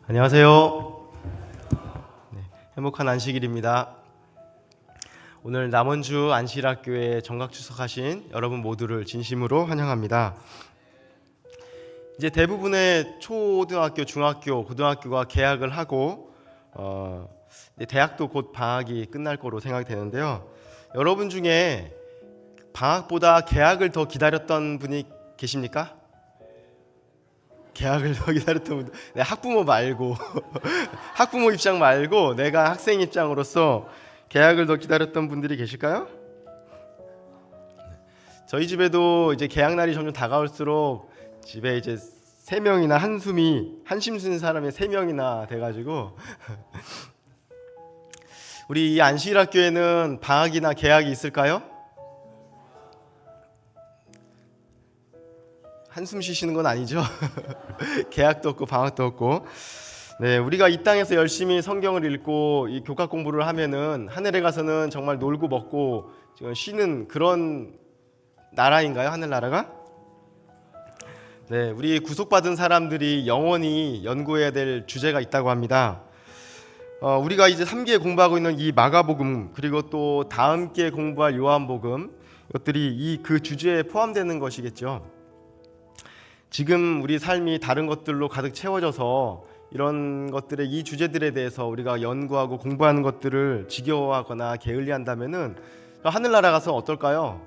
안녕하세요. 행복한 안식일입니다. 오늘 남원주 안식일학교에 정각 출석하신 여러분 모두를 진심으로 환영합니다. 이제 대부분의 초등학교, 중학교, 고등학교가 개학을 하고 대학도 곧 방학이 끝날 거로 생각이 되는데요. 여러분 중에 방학보다 개학을 더 기다렸던 분이 계십니까? 개학을 더 기다렸던 분들, 학부모 말고 학부모 입장 말고 내가 학생 입장으로서 개학을 더 기다렸던 분들이 계실까요? 저희 집에도 이제 개학 날이 점점 다가올수록 집에 이제 세 명이나 한심 쓰는 사람이 세 명이나 돼가지고 우리 이 안식일학교에는 방학이나 개학이 있을까요? 한숨 쉬시는 건 아니죠? 개학도 없고 방학도 없고. 네, 우리가 이 땅에서 열심히 성경을 읽고 이 교과 공부를 하면은 하늘에 가서는 정말 놀고 먹고 쉬는 그런 나라인가요? 하늘나라가? 네, 우리 구속받은 사람들이 영원히 연구해야 될 주제가 있다고 합니다. 우리가 이제 3기에 공부하고 있는 이 마가복음, 그리고 또 다음 기에 공부할 요한복음, 이것들이 그 주제에 포함되는 것이겠죠. 지금 우리 삶이 다른 것들로 가득 채워져서 이런 것들의 이 주제들에 대해서 우리가 연구하고 공부하는 것들을 지겨워하거나 게을리한다면은 하늘나라 가서 어떨까요?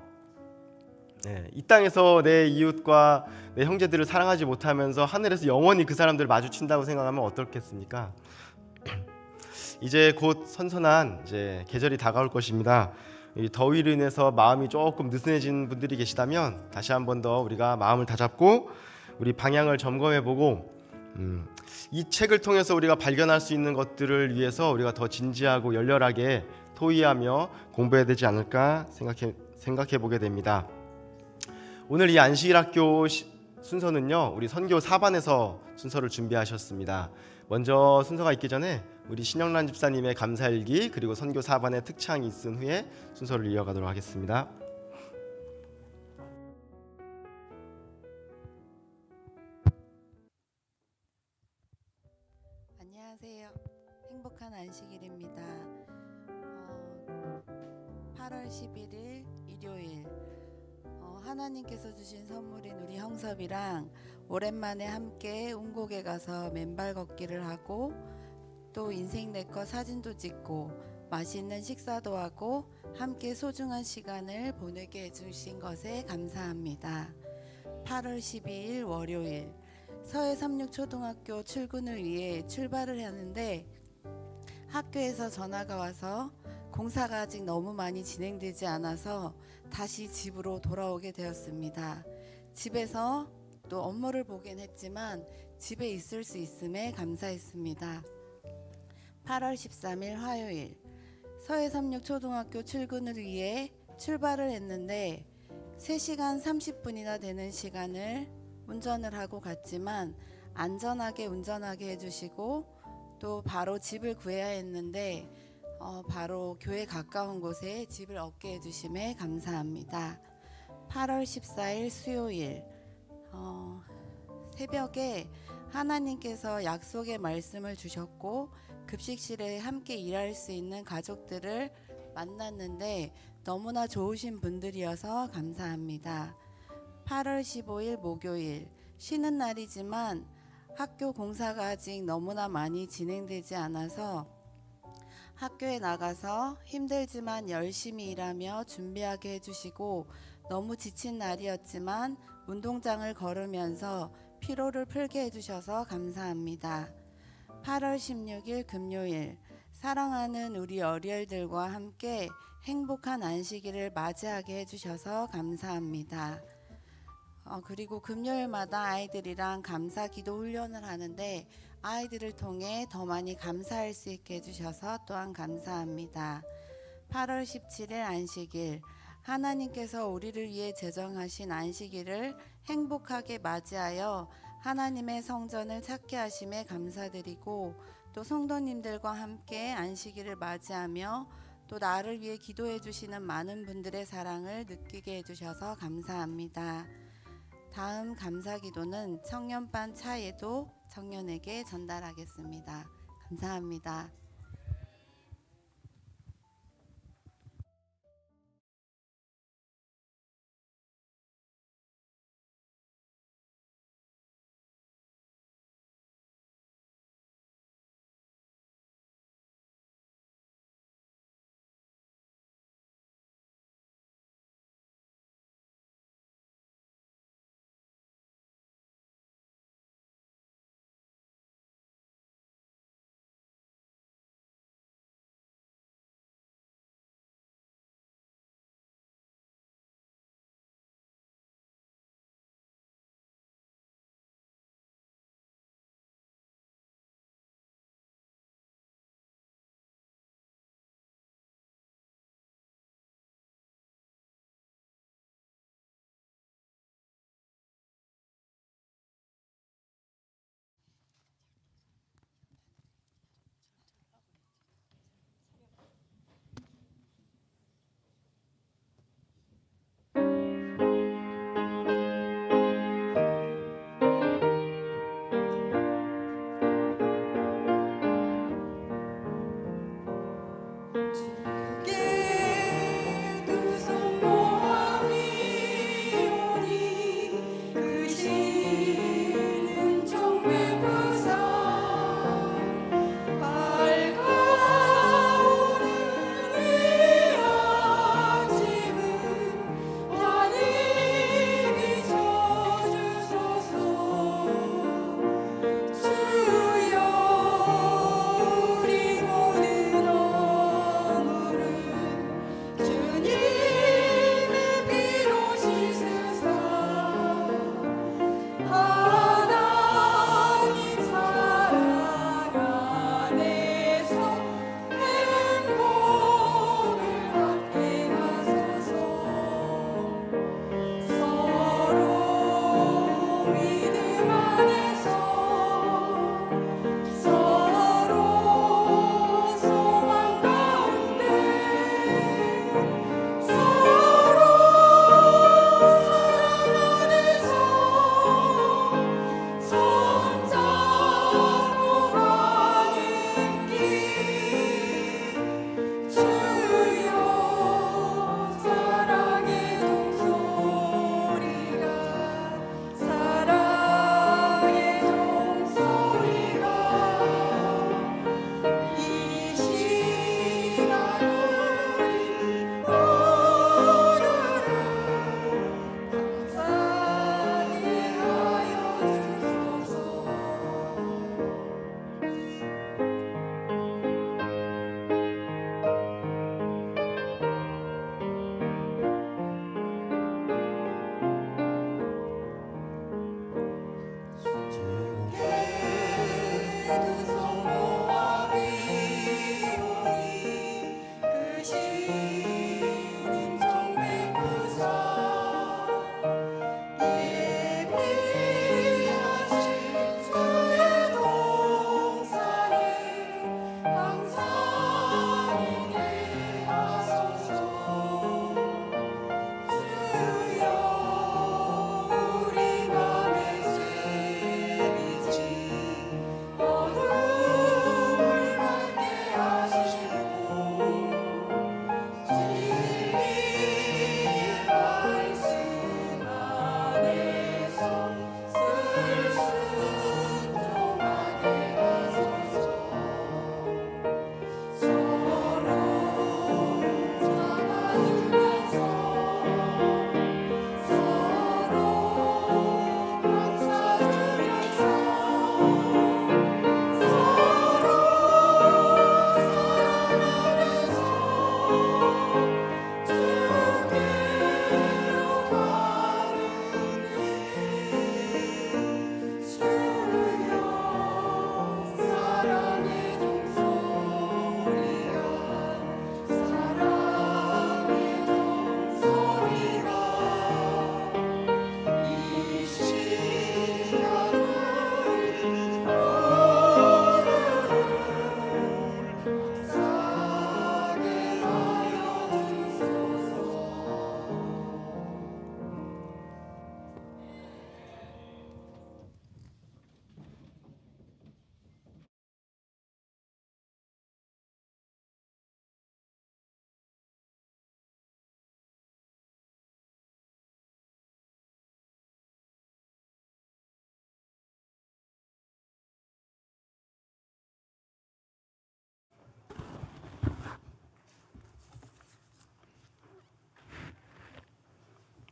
네, 이 땅에서 내 이웃과 내 형제들을 사랑하지 못하면서 하늘에서 영원히 그 사람들을 마주친다고 생각하면 어떻겠습니까? 이제 곧 선선한 이제 계절이 다가올 것입니다. 이 더위로 인해서 마음이 조금 느슨해진 분들이 계시다면 다시 한 번 더 우리가 마음을 다잡고 우리 방향을 점검해보고 이 책을 통해서 우리가 발견할 수 있는 것들을 위해서 우리가 더 진지하고 열렬하게 토의하며 공부해야 되지 않을까 생각해 보게 됩니다. 오늘 이 안식일학교 순서는요, 우리 선교 4반에서 순서를 준비하셨습니다. 먼저 순서가 있기 전에 우리 신영란 집사님의 감사일기 그리고 선교 4반의 특창이 있은 후에 순서를 이어가도록 하겠습니다. 안녕하세요. 행복한 안식일입니다. 8월 11일 일요일 하나님께서 주신 선물인 우리 형섭이랑 오랜만에 함께 운곡에 가서 맨발 걷기를 하고 또 인생 내꺼 사진도 찍고 맛있는 식사도 하고 함께 소중한 시간을 보내게 해주신 것에 감사합니다. 8월 12일 월요일 서해36초등학교 출근을 위해 출발을 하는데 학교에서 전화가 와서 공사가 아직 너무 많이 진행되지 않아서 다시 집으로 돌아오게 되었습니다. 집에서 또 업무를 보긴 했지만 집에 있을 수 있음에 감사했습니다. 8월 13일 화요일 서해36초등학교 출근을 위해 출발을 했는데 3시간 30분이나 되는 시간을 운전을 하고 갔지만 안전하게 운전하게 해주시고 또 바로 집을 구해야 했는데 바로 교회 가까운 곳에 집을 얻게 해주심에 감사합니다. 8월 14일 수요일 새벽에 하나님께서 약속의 말씀을 주셨고 급식실에 함께 일할 수 있는 가족들을 만났는데 너무나 좋으신 분들이어서 감사합니다. 8월 15일 목요일 쉬는 날이지만 학교 공사가 아직 너무나 많이 진행되지 않아서 학교에 나가서 힘들지만 열심히 일하며 준비하게 해주시고 너무 지친 날이었지만 운동장을 걸으면서 피로를 풀게 해주셔서 감사합니다. 8월 16일 금요일 사랑하는 우리 어리엘들과 함께 행복한 안식일을 맞이하게 해주셔서 감사합니다. 그리고 금요일마다 아이들이랑 감사 기도 훈련을 하는데 아이들을 통해 더 많이 감사할 수 있게 해주셔서 또한 감사합니다. 8월 17일 안식일 하나님께서 우리를 위해 제정하신 안식일을 행복하게 맞이하여 하나님의 성전을 찾게 하심에 감사드리고 또 성도님들과 함께 안식일을 맞이하며 또 나를 위해 기도해 주시는 많은 분들의 사랑을 느끼게 해주셔서 감사합니다. 다음 감사기도는 청년반 차에도 청년에게 전달하겠습니다. 감사합니다.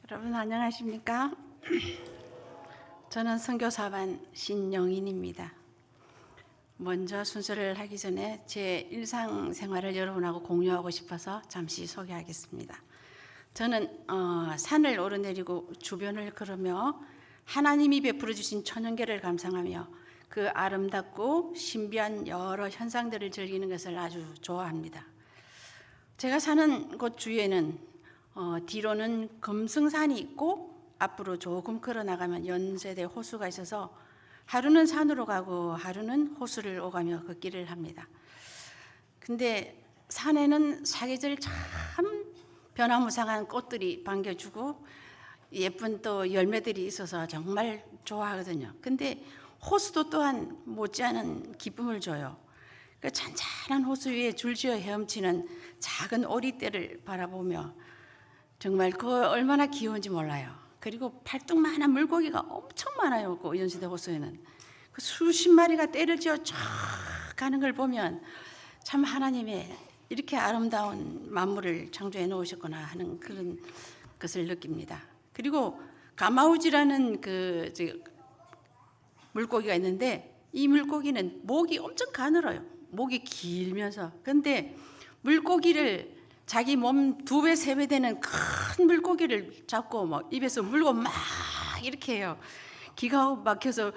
여러분 안녕하십니까? 저는 선교사반 신영인입니다. 먼저 순서를 하기 전에 제 일상생활을 여러분하고 공유하고 싶어서 잠시 소개하겠습니다. 저는 산을 오르내리고 주변을 걸으며 하나님이 베풀어 주신 천연계를 감상하며 그 아름답고 신비한 여러 현상들을 즐기는 것을 아주 좋아합니다. 제가 사는 곳 주위에는 뒤로는 금승산이 있고 앞으로 조금 걸어 나가면 연세대 호수가 있어서 하루는 산으로 가고 하루는 호수를 오가며 걷기를 합니다. 근데 산에는 사계절 참 변화무쌍한 꽃들이 반겨주고 예쁜 또 열매들이 있어서 정말 좋아하거든요. 근데 호수도 또한 못지않은 기쁨을 줘요. 그 잔잔한 호수 위에 줄지어 헤엄치는 작은 오리떼를 바라보며 정말 그 얼마나 귀여운지 몰라요. 그리고 팔뚝만한 물고기가 엄청 많아요. 그 연세대 호수에는 그 수십 마리가 떼를 지어 쫙 가는 걸 보면 참 하나님의 이렇게 아름다운 만물을 창조해 놓으셨구나 하는 그런 것을 느낍니다. 그리고 가마우지라는 그 물고기가 있는데 이 물고기는 목이 엄청 가늘어요. 목이 길면서 근데 물고기를 자기 몸 2배, 3배 되는 큰 물고기를 잡고 막 입에서 물고 막 이렇게 해요. 기가 막혀서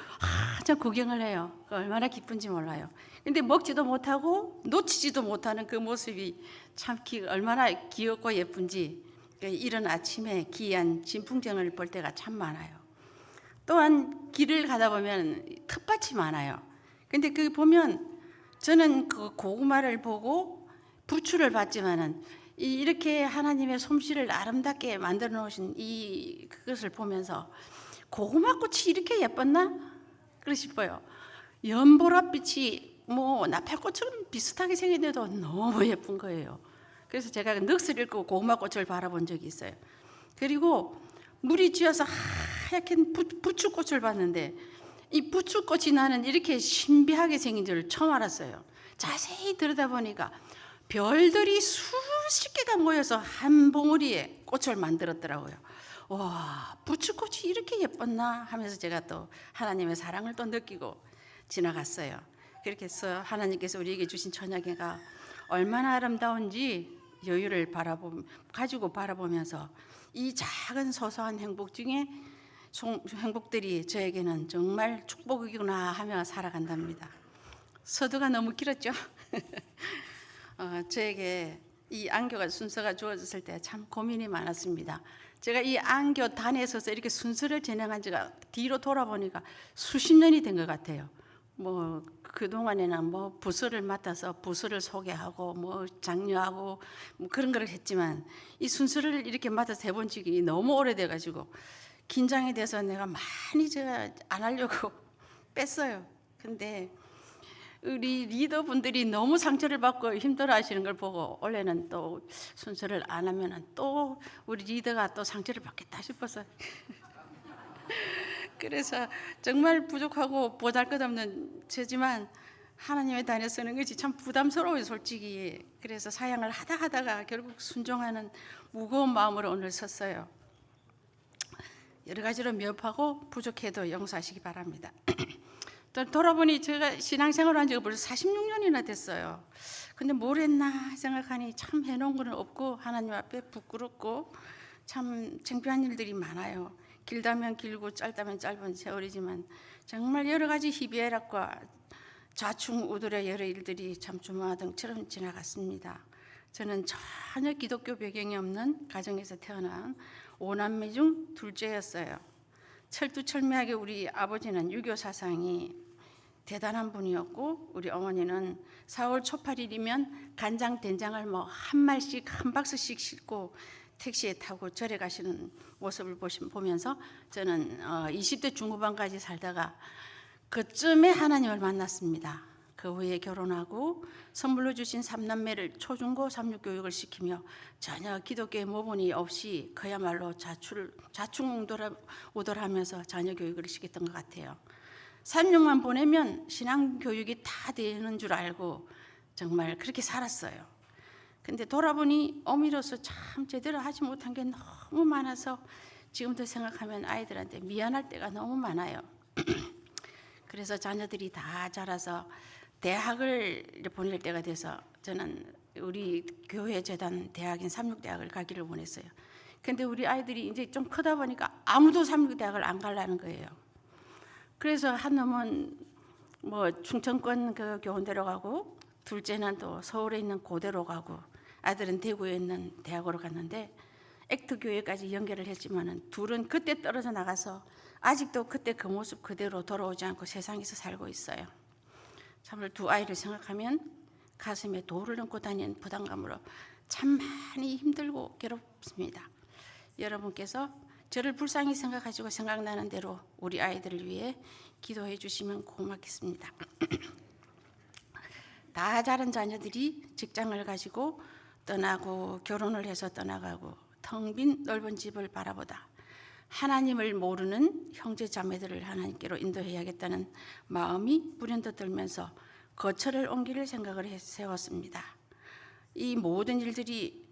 한참 구경을 해요. 얼마나 기쁜지 몰라요. 근데 먹지도 못하고 놓치지도 못하는 그 모습이 참 얼마나 귀엽고 예쁜지 이런 아침에 기이한 진풍경을 볼 때가 참 많아요. 또한 길을 가다 보면 텃밭이 많아요. 근데 그 보면 저는 그 고구마를 보고 부추를 봤지만은 이렇게 하나님의 솜씨를 아름답게 만들어 놓으신 그것을 보면서 고구마꽃이 이렇게 예뻤나? 그러 싶어요. 연보랏빛이 뭐 나팔꽃처럼 비슷하게 생겼는데도 너무 예쁜 거예요. 그래서 제가 넋을 잃고 고구마꽃을 바라본 적이 있어요. 그리고 물이 쥐어서 하얗게 부추꽃을 봤는데 이 부추꽃이 나는 이렇게 신비하게 생긴 줄 처음 알았어요. 자세히 들여다보니까 별들이 수십 개가 모여서 한 봉우리에 꽃을 만들었더라고요. 와, 부추꽃이 이렇게 예뻤나 하면서 제가 또 하나님의 사랑을 또 느끼고 지나갔어요. 그렇게 해서 하나님께서 우리에게 주신 천약계가 얼마나 아름다운지 여유를 가지고 바라보면서 이 작은 소소한 행복 중에 행복들이 저에게는 정말 축복이구나 하며 살아간답니다. 서두가 너무 길었죠. 저에게 이 안교가 순서가 주어졌을 때 참 고민이 많았습니다. 제가 이 안교 단에 서서 이렇게 순서를 진행한 지가 뒤로 돌아보니까 수십 년이 된 것 같아요. 뭐 그동안에는 뭐 부서를 맡아서 부서를 소개하고 뭐 장려하고 뭐 그런 걸 했지만 이 순서를 이렇게 맡아서 해본 적이 너무 오래돼 가지고 긴장이 돼서 내가 많이 제가 안 하려고 뺐어요. 근데 우리 리더분들이 너무 상처를 받고 힘들어 하시는 걸 보고 원래는 또 순서를 안 하면 또 우리 리더가 또 상처를 받겠다 싶어서 그래서 정말 부족하고 보잘것없는 죄지만 하나님의 단에 서는 것이 참 부담스러워요, 솔직히. 그래서 사양을 하다가 결국 순종하는 무거운 마음으로 오늘 섰어요. 여러 가지로 미흡하고 부족해도 용서하시기 바랍니다. 또 돌아보니 제가 신앙생활을 한 지가 벌써 46년이나 됐어요. 근데 뭘 했나 생각하니 참 해놓은 건 없고 하나님 앞에 부끄럽고 참 창피한 일들이 많아요. 길다면 길고 짧다면 짧은 세월이지만 정말 여러 가지 희비애락과 좌충우돌의 여러 일들이 참 주마등처럼 지나갔습니다. 저는 전혀 기독교 배경이 없는 가정에서 태어난 5남매 중 둘째였어요. 철두철미하게 우리 아버지는 유교 사상이 대단한 분이었고 우리 어머니는 4월 초팔일이면 간장 된장을 뭐 한 말씩 한 박스씩 싣고 택시에 타고 절에 가시는 모습을 보면서 저는 20대 중후반까지 살다가 그쯤에 하나님을 만났습니다. 그 후에 결혼하고 선물로 주신 3남매를 초중고 3육 교육을 시키며 전혀 기독교의 모본이 없이 그야말로 좌충우돌하면서 자녀 교육을 시켰던 것 같아요. 3육만 보내면 신앙교육이 다 되는 줄 알고 정말 그렇게 살았어요. 근데 돌아보니 어미로서 참 제대로 하지 못한 게 너무 많아서 지금도 생각하면 아이들한테 미안할 때가 너무 많아요. 그래서 자녀들이 다 자라서 대학을 보낼 때가 돼서 저는 우리 교회 재단 대학인 삼육대학을 가기를 원했어요. 근데 우리 아이들이 이제 좀 크다 보니까 아무도 삼육대학을 안 가려는 거예요. 그래서 한 놈은 뭐 충청권 그 교원대로 가고, 둘째는 또 서울에 있는 고대로 가고, 아들은 대구에 있는 대학으로 갔는데 액트 교회까지 연결을 했지만은 둘은 그때 떨어져 나가서 아직도 그때 그 모습 그대로 돌아오지 않고 세상에서 살고 있어요. 참으로 두 아이를 생각하면 가슴에 돌을 얹고 다니는 부담감으로 참 많이 힘들고 괴롭습니다. 여러분께서 저를 불쌍히 생각하시고 생각나는 대로 우리 아이들을 위해 기도해 주시면 고맙겠습니다. 다 자란 자녀들이 직장을 가지고 떠나고 결혼을 해서 떠나가고 텅 빈 넓은 집을 바라보다 하나님을 모르는 형제 자매들을 하나님께로 인도해야겠다는 마음이 불현듯 들면서 거처를 옮길 생각을 세웠습니다. 이 모든 일들이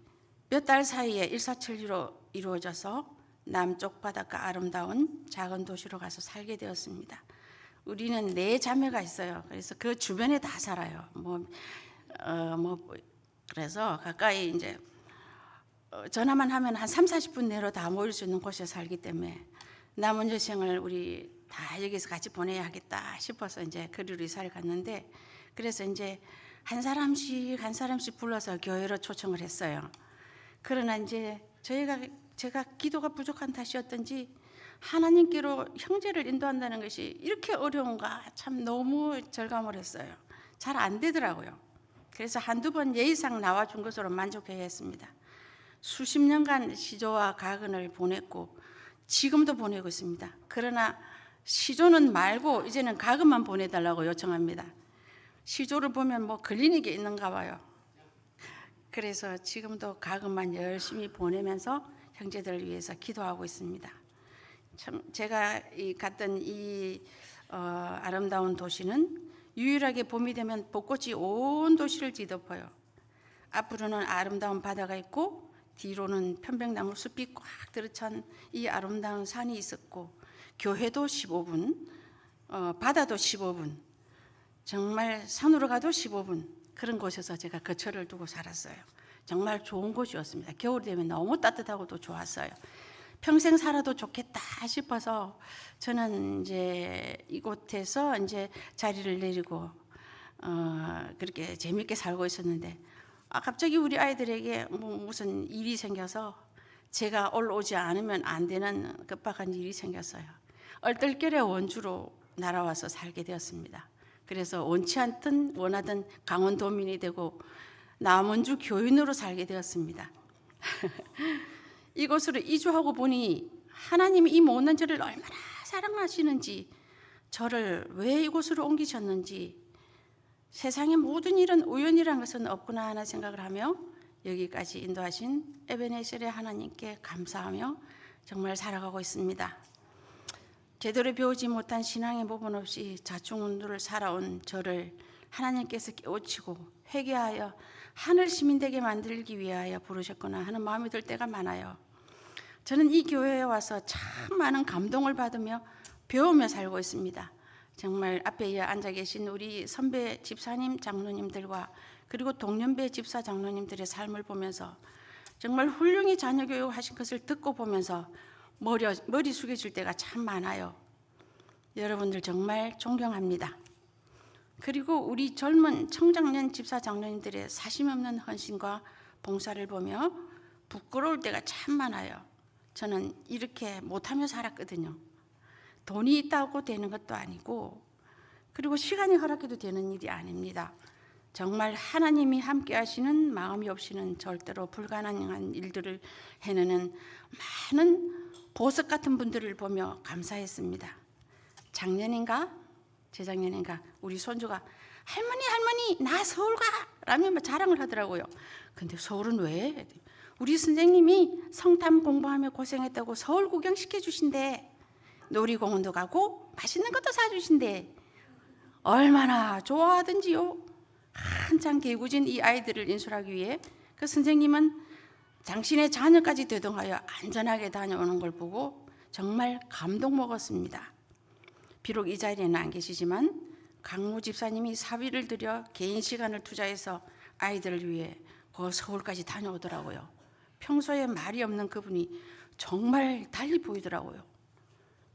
몇 달 사이에 일사천리로 이루어져서 남쪽 바닷가 아름다운 작은 도시로 가서 살게 되었습니다. 우리는 4자매가 있어요. 그래서 그 주변에 다 살아요. 그래서 가까이 이제 전화만 하면 한 30-40분 내로 다 모일 수 있는 곳에 살기 때문에 남은 여생을 우리 다 여기서 같이 보내야겠다 싶어서 이제 그리로 이사를 갔는데, 그래서 이제 한 사람씩 불러서 교회로 초청을 했어요. 그러나 이제 제가 기도가 부족한 탓이었던지 하나님께로 형제를 인도한다는 것이 이렇게 어려운가 참 너무 절감을 했어요. 잘 안 되더라고요. 그래서 한두 번 예의상 나와준 것으로 만족해야 했습니다. 수십 년간 시조와 가근을 보냈고 지금도 보내고 있습니다. 그러나 시조는 말고 이제는 가근만 보내달라고 요청합니다. 시조를 보면 뭐 걸리는 게 있는가 봐요. 그래서 지금도 가근만 열심히 보내면서 형제들을 위해서 기도하고 있습니다. 참 제가 갔던 이 아름다운 도시는 유일하게 봄이 되면 벚꽃이 온 도시를 뒤덮어요. 앞으로는 아름다운 바다가 있고 뒤로는 편백나무 숲이 꽉 들어찬 이 아름다운 산이 있었고, 교회도 15분, 바다도 15분, 정말 산으로 가도 15분, 그런 곳에서 제가 거처를 두고 살았어요. 정말 좋은 곳이었습니다. 겨울 되면 너무 따뜻하고 또 좋았어요. 평생 살아도 좋겠다 싶어서 저는 이제 이곳에서 이제 자리를 내리고 그렇게 재밌게 살고 있었는데, 갑자기 우리 아이들에게 무슨 일이 생겨서 제가 올라오지 않으면 안 되는 급박한 일이 생겼어요. 얼떨결에 원주로 날아와서 살게 되었습니다. 그래서 원치 않든 원하든 강원도민이 되고 남원주 교인으로 살게 되었습니다. 이곳으로 이주하고 보니 하나님이 이 못난 저를 얼마나 사랑하시는지, 저를 왜 이곳으로 옮기셨는지, 세상의 모든 일은 우연이라는 것은 없구나 하는 생각을 하며 여기까지 인도하신 에베네셀의 하나님께 감사하며 정말 살아가고 있습니다. 제대로 배우지 못한 신앙의 모분 없이 자충운동을 살아온 저를 하나님께서 깨우치고 회개하여 하늘 시민 되게 만들기 위하여 부르셨구나 하는 마음이 들 때가 많아요. 저는 이 교회에 와서 참 많은 감동을 받으며 배우며 살고 있습니다. 정말 앞에 앉아 계신 우리 선배 집사님, 장로님들과 그리고 동년배 집사 장로님들의 삶을 보면서 정말 훌륭히 자녀 교육하신 것을 듣고 보면서 머리 숙여질 때가 참 많아요. 여러분들 정말 존경합니다. 그리고 우리 젊은 청장년 집사 장로님들의 사심없는 헌신과 봉사를 보며 부끄러울 때가 참 많아요. 저는 이렇게 못하며 살았거든요. 돈이 있다고 되는 것도 아니고, 그리고 시간이 허락해도 되는 일이 아닙니다. 정말 하나님이 함께 하시는 마음이 없이는 절대로 불가능한 일들을 해내는 많은 보석 같은 분들을 보며 감사했습니다. 작년인가 재작년인가 우리 손주가 할머니 나 서울 가 라며 자랑을 하더라고요. 근데 서울은 왜? 우리 선생님이 성탐 공부하며 고생했다고 서울 구경시켜 주신대. 놀이공원도 가고 맛있는 것도 사주신대. 얼마나 좋아하든지요. 한창 개구진 이 아이들을 인솔하기 위해 그 선생님은 당신의 자녀까지 대동하여 안전하게 다녀오는 걸 보고 정말 감동 먹었습니다. 비록 이 자리에는 안 계시지만 강무 집사님이 사비를 들여 개인 시간을 투자해서 아이들을 위해 그 서울까지 다녀오더라고요. 평소에 말이 없는 그분이 정말 달리 보이더라고요.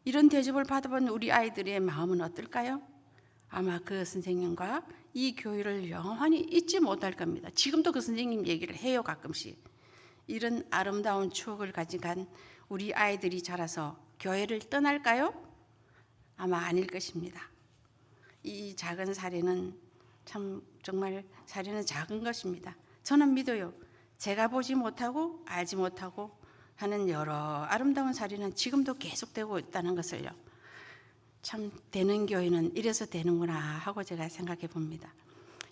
이런 대접을 받아본 우리 아이들의 마음은 어떨까요? 아마 그 선생님과 이 교회를 영원히 잊지 못할 겁니다. 지금도 그 선생님 얘기를 해요, 가끔씩. 이런 아름다운 추억을 가져간 우리 아이들이 자라서 교회를 떠날까요? 아마 아닐 것입니다. 이 작은 사례는 정말 사례는 작은 것입니다. 저는 믿어요. 제가 보지 못하고 알지 못하고 하는 여러 아름다운 사례는 지금도 계속되고 있다는 것을요. 참 되는 교회는 이래서 되는구나 하고 제가 생각해 봅니다.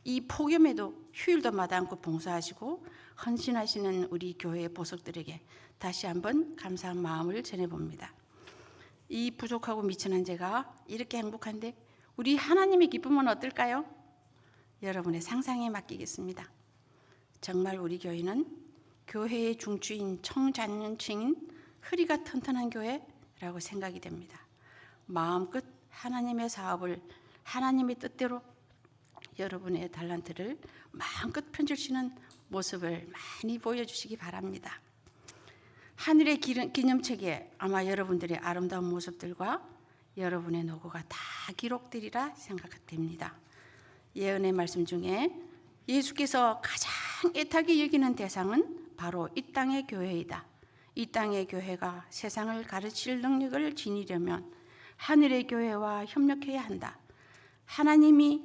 이 폭염에도 휴일도 마다 않고 봉사하시고 헌신하시는 우리 교회의 보석들에게 다시 한번 감사한 마음을 전해봅니다. 이 부족하고 미천한 제가 이렇게 행복한데 우리 하나님의 기쁨은 어떨까요? 여러분의 상상에 맡기겠습니다. 정말 우리 교회는 교회의 중추인 청장년층인 허리가 튼튼한 교회라고 생각이 됩니다. 마음껏 하나님의 사업을 하나님의 뜻대로 여러분의 달란트를 마음껏 펼치는 모습을 많이 보여주시기 바랍니다. 하늘의 기념책에 아마 여러분들의 아름다운 모습들과 여러분의 노고가 다 기록되리라 생각됩니다. 예언의 말씀 중에 예수께서 가장 애타게 여기는 대상은 바로 이 땅의 교회이다. 이 땅의 교회가 세상을 가르칠 능력을 지니려면 하늘의 교회와 협력해야 한다. 하나님이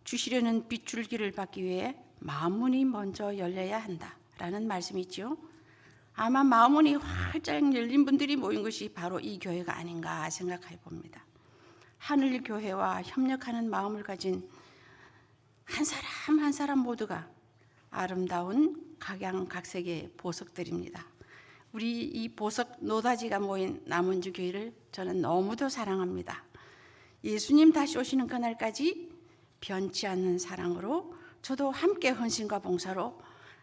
주시려는 빗줄기를 받기 위해 마음문이 먼저 열려야 한다 라는 말씀이 있죠. 아마 마음문이 활짝 열린 분들이 모인 것이 바로 이 교회가 아닌가 생각해 봅니다. 하늘 교회와 협력하는 마음을 가진 한 사람 한 사람 모두가 아름다운 각양각색의 보석들입니다. 우리 이 보석 노다지가 모인 남원주 교회를 저는 너무도 사랑합니다. 예수님 다시 오시는 그날까지 변치 않는 사랑으로 저도 함께 헌신과 봉사로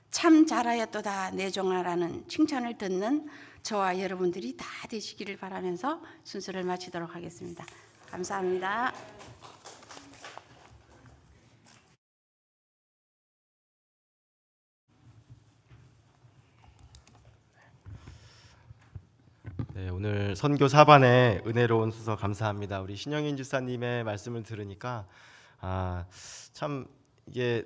참 잘하였도다 내 종아라는 칭찬을 듣는 저와 여러분들이 다 되시기를 바라면서 순서를 마치도록 하겠습니다. 감사합니다. 네, 오늘 선교 사반에 은혜로운 수서 감사합니다. 우리 신영인 집사님의 말씀을 들으니까 참 이게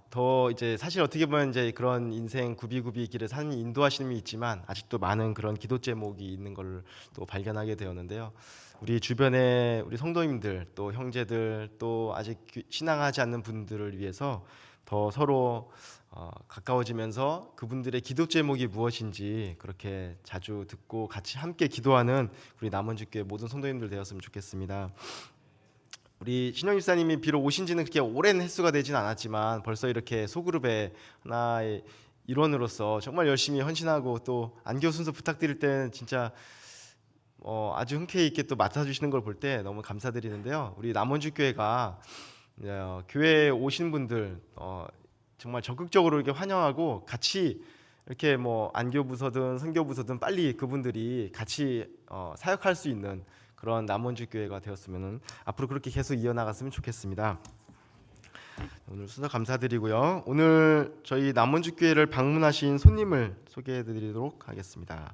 더 이제 사실 어떻게 보면 이제 그런 인생 구비구비 길에 하나님이 인도하심이 있지만 아직도 많은 그런 기도 제목이 있는 걸 또 발견하게 되었는데요. 우리 주변에 우리 성도님들 또 형제들 또 아직 신앙하지 않는 분들을 위해서 더 서로 가까워지면서 그분들의 기도 제목이 무엇인지 그렇게 자주 듣고 같이 함께 기도하는 우리 남원주교회 모든 성도님들 되었으면 좋겠습니다. 우리 신영 집사님이 비록 오신 지는 그렇게 오랜 횟수가 되진 않았지만 벌써 이렇게 소그룹의 하나의 일원으로서 정말 열심히 헌신하고 또 안교 순서 부탁드릴 때는 진짜 아주 흔쾌히 있게 또 맡아주시는 걸 볼 때 너무 감사드리는데요. 우리 남원주교회가 교회에 오신 분들 정말 적극적으로 이렇게 환영하고 같이 이렇게 뭐 안교부서든 선교부서든 빨리 그분들이 같이 사역할 수 있는 그런 남원주 교회가 되었으면 앞으로 그렇게 계속 이어나갔으면 좋겠습니다. 오늘 수사 감사드리고요. 오늘 저희 남원주 교회를 방문하신 손님을 소개해드리도록 하겠습니다.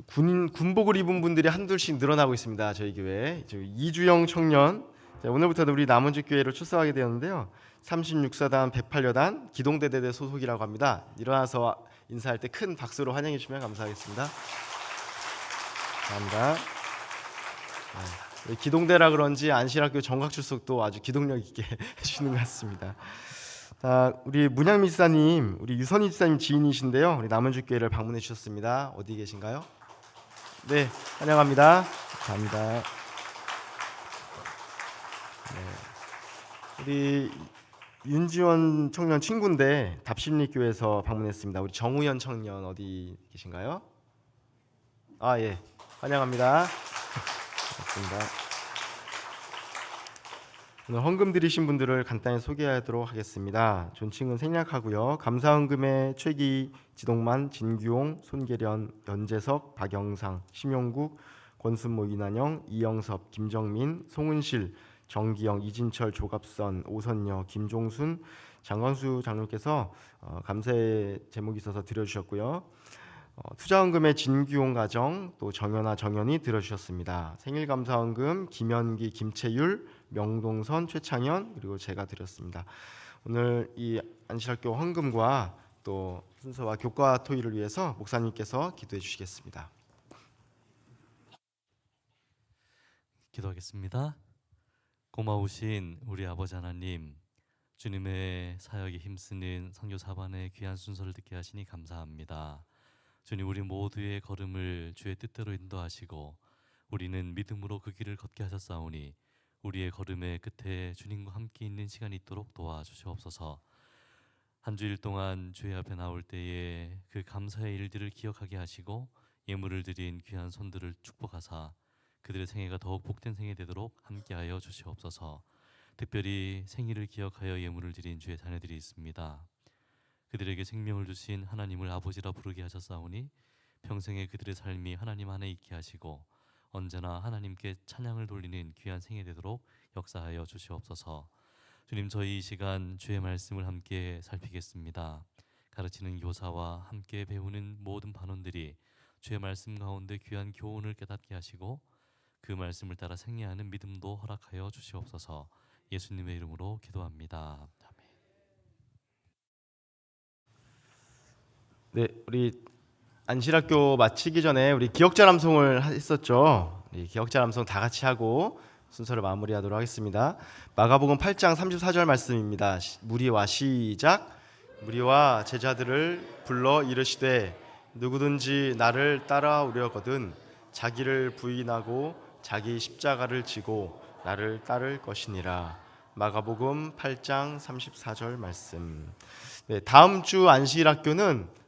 군복을 입은 분들이 한둘씩 늘어나고 있습니다. 저희 교회 이주영 청년 오늘부터 우리 남원주 교회로 출석하게 되었는데요. 36사단 108여단 기동대대대 소속이라고 합니다. 일어나서 인사할 때 큰 박수로 환영해 주시면 감사하겠습니다. 감사합니다. 기동대라 그런지 안실학교 정각 출석도 아주 기동력 있게 해주시는 것 같습니다. 우리 문양미 집사님, 우리 유선희 집사님 지인이신데요. 우리 남원주 교회를 방문해 주셨습니다. 어디 계신가요? 네, 환영합니다. 감사합니다. 우리 윤지원 청년 친구인데 답심리교회에서 방문했습니다. 우리 정우현 청년 어디 계신가요? 예, 환영합니다. 반갑습니다. 오늘 헌금 드리신 분들을 간단히 소개하도록 하겠습니다. 존칭은 생략하고요. 감사헌금의 최기, 지동만, 진규용, 손계련, 연재석, 박영상, 심용국, 권순모, 이난영, 이영섭, 김정민, 송은실, 정기영, 이진철, 조갑선, 오선여, 김종순, 장광수 장로께서 감사의 제목이 있어서 드려주셨고요. 투자헌금의 진규용 가정, 또 정연아, 정연이 들어주셨습니다. 생일감사헌금 김현기, 김채율, 명동선, 최창현, 그리고 제가 드렸습니다. 오늘 이 안실학교 헌금과 또 순서와 교과 토의를 위해서 목사님께서 기도해 주시겠습니다. 기도하겠습니다. 고마우신 우리 아버지 하나님, 주님의 사역에 힘쓰는 선교 사반의 귀한 순서를 듣게 하시니 감사합니다. 주님, 우리 모두의 걸음을 주의 뜻대로 인도하시고 우리는 믿음으로 그 길을 걷게 하셨사오니 우리의 걸음의 끝에 주님과 함께 있는 시간이 있도록 도와주시옵소서. 한 주일 동안 주의 앞에 나올 때에 그 감사의 일들을 기억하게 하시고 예물을 드린 귀한 손들을 축복하사 그들의 생애가 더욱 복된 생애 되도록 함께하여 주시옵소서. 특별히 생일을 기억하여 예물을 드린 주의 자녀들이 있습니다. 그들에게 생명을 주신 하나님을 아버지라 부르게 하셨사오니 평생에 그들의 삶이 하나님 안에 있게 하시고 언제나 하나님께 찬양을 돌리는 귀한 생애 되도록 역사하여 주시옵소서. 주님, 저희 이 시간 주의 말씀을 함께 살피겠습니다. 가르치는 교사와 함께 배우는 모든 반원들이 주의 말씀 가운데 귀한 교훈을 깨닫게 하시고 그 말씀을 따라 생애하는 믿음도 허락하여 주시옵소서. 예수님의 이름으로 기도합니다. 아멘. 네, 우리 안실학교 마치기 전에 우리 기억자람송을 했었죠. 우리 기억자람송 다 같이 하고 순서를 마무리하도록 하겠습니다. 마가복음 8장 34절 말씀입니다. 무리와 시작. 무리와 제자들을 불러 이르시되 누구든지 나를 따라오려거든 자기를 부인하고 자기 십자가를 지고 나를 따를 것이니라. 마가복음 8장 34절 말씀. 네, 다음 주 안실학교는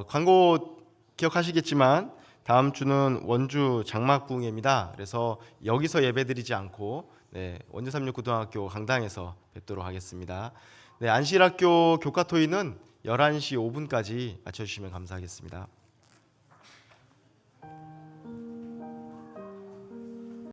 광고 기억하시겠지만 다음 주는 원주 장막궁입니다. 그래서 여기서 예배드리지 않고 원주 36고등학교 강당에서 뵙도록 하겠습니다. 네, 안실학교 교과토의는 11시 5분까지 맞춰주시면 감사하겠습니다.